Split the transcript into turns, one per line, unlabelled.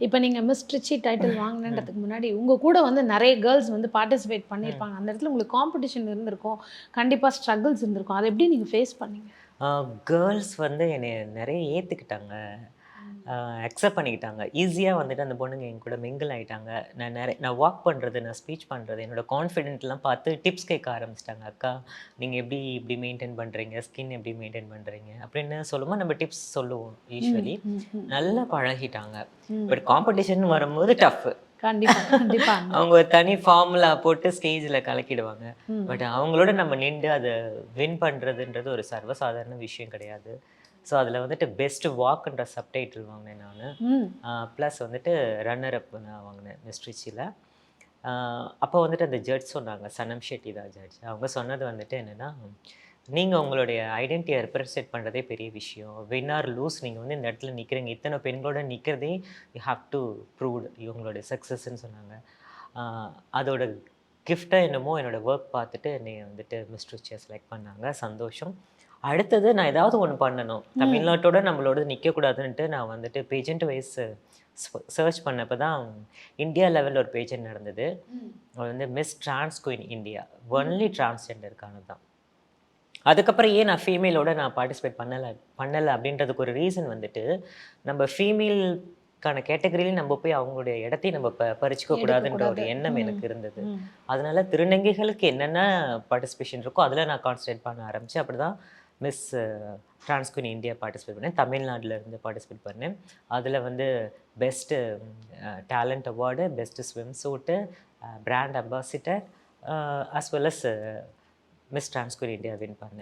இப்போ நீங்கள் miss Trichy title வாங்கினதுக்கு முன்னாடி உங்கள் கூட வந்து நிறைய கேர்ள்ஸ் வந்து பார்ட்டிசிபேட் பண்ணியிருப்பாங்க. அந்த இடத்துல உங்களுக்கு காம்படிஷன் இருந்திருக்கும். கண்டிப்பாக ஸ்ட்ரகிள்ஸ் இருந்திருக்கும். அதை எப்படி நீங்கள் ஃபேஸ் பண்ணீங்க?
கேர்ள்ஸ் வந்து என்னைய நெறைய ஏத்துக்கிட்டாங்க. அக்செப்ட் பண்ணிக்கிட்டாங்க. ஈஸியா வந்துட்டு அந்த பொண்ணுங்க என் கூட மிங்கிள் ஆயிட்டாங்க. நான் வாக் பண்றது, நான் ஸ்பீச் பண்றது, என்னோட கான்ஃபிடென்ட்லாம் பார்த்து டிப்ஸ் கேட்க ஆரம்பிச்சுட்டாங்க. "அக்கா, நீங்க எப்படி இப்படி மெயின்டெயின் பண்றீங்க? ஸ்கின் எப்படி மெயின்டெயின் பண்றீங்க?" அப்படின்னு சொல்லும்போது நம்ம டிப்ஸ் சொல்லுவோம்
ம்,
யூசுவலி.
ம், ம்,
நல்லா பழகிட்டாங்க.
ம்.
பட் காம்படிஷன் வரும்போது டஃப்.
கண்டிப்பா, கண்டிப்பா.
அவங்க ஒரு தனி ஃபார்முலா போட்டு ஸ்டேஜ்ல கலக்கிடுவாங்க.
ம்,
பட் அவங்களோட நம்ம நிண்டு அத வின் பண்றதுன்றது ஒரு சர்வசாதாரண விஷயம் கிடையாது. ஸோ அதில வந்துட்டு பெஸ்ட் வாக்ன்ற சப்டைட்டில் வாங்கினேன் நானு.
ம்.
ப்ளஸ் வந்துட்டு ரன்னர் அப் நான் வாங்கினேன் மிஸ் ட்ரிச்சில. அப்போ வந்துட்டு அந்த ஜட்ஜ் சொன்னாங்க. சனம் ஷெட்டி தான் ஜட்ஜ். அவங்க சொன்னது வந்துட்டு என்னன்னா, "நீங்க உங்களுடைய ஐடென்டிட்டிய ரெப்ரசன்ட் பண்றதே பெரிய விஷயம். வின் ஆர் லூஸ் நீங்க வந்து இந்த இடத்துல நிக்கிறீங்க. இத்தன பெண்களோட நிக்கிறதே யூ ஹேவ் டூ ப்ரூவ்ட் இவங்களுடைய சக்சஸ்ன்னு" சொன்னாங்க. ஆ அதோட கிஃப்ட்டா என்னமோ என்னோட வொர்க் பார்த்துட்டு என்னைய வந்துட்டு மிஸ் ட்ரிச்சிய செலக்ட் பண்ணாங்க. சந்தோஷம். அடுத்தது நான் ஏதாவது ஒண்ணு பண்ணணும்.
ம்.
தமிழ்நாட்டோட நம்மளோடது நிக்கக்கூடாதுன்ட்டு நான் வந்துட்டு பேஜெண்ட் வைஸ் சர்ச் பண்ணப்ப தான் இந்தியா லெவல்ல ஒரு பேஜெண்ட் நடந்தது.
ம்.
அது வந்து மிஸ் டிரான்ஸ் குயின் இந்தியா.
ம்.
ஒன்லி டிரான்ஸ்ஜெண்டருக்கானது தான். அதுக்கப்புறம் ஏன் நான் ஃபீமேலோட நான் பார்ட்டிசிபேட் பண்ணல அப்படின்றதுக்கு ஒரு ரீசன் வந்துட்டு, நம்ம ஃபீமேல்க்கான கேட்டகரியில நம்ம போய் அவங்களுடைய இடத்தையும் நம்ம பறிச்சுக்க கூடாதுன்ற ஒரு
எடுக்கக்கூடாது.
எண்ணம்
ம்.
எனக்கு இருந்தது.
ம்.
அதனால திருநங்கைகளுக்கு என்னென்ன பார்ட்டிசிபேஷன் இருக்கோ, அதில நான் கான்சன்ட்ரேட் பண்ண ஆரம்பிச்சேன். அப்படிதான் miss trans queen India participate பண்ணேன். தமிழ்நாடுல இருந்து பார்ட்டிசிபேட் பண்ணேன். அதில வந்து best talent award, best swim suit, brand ambassador as well as miss trans queen India win பண்ணேன்.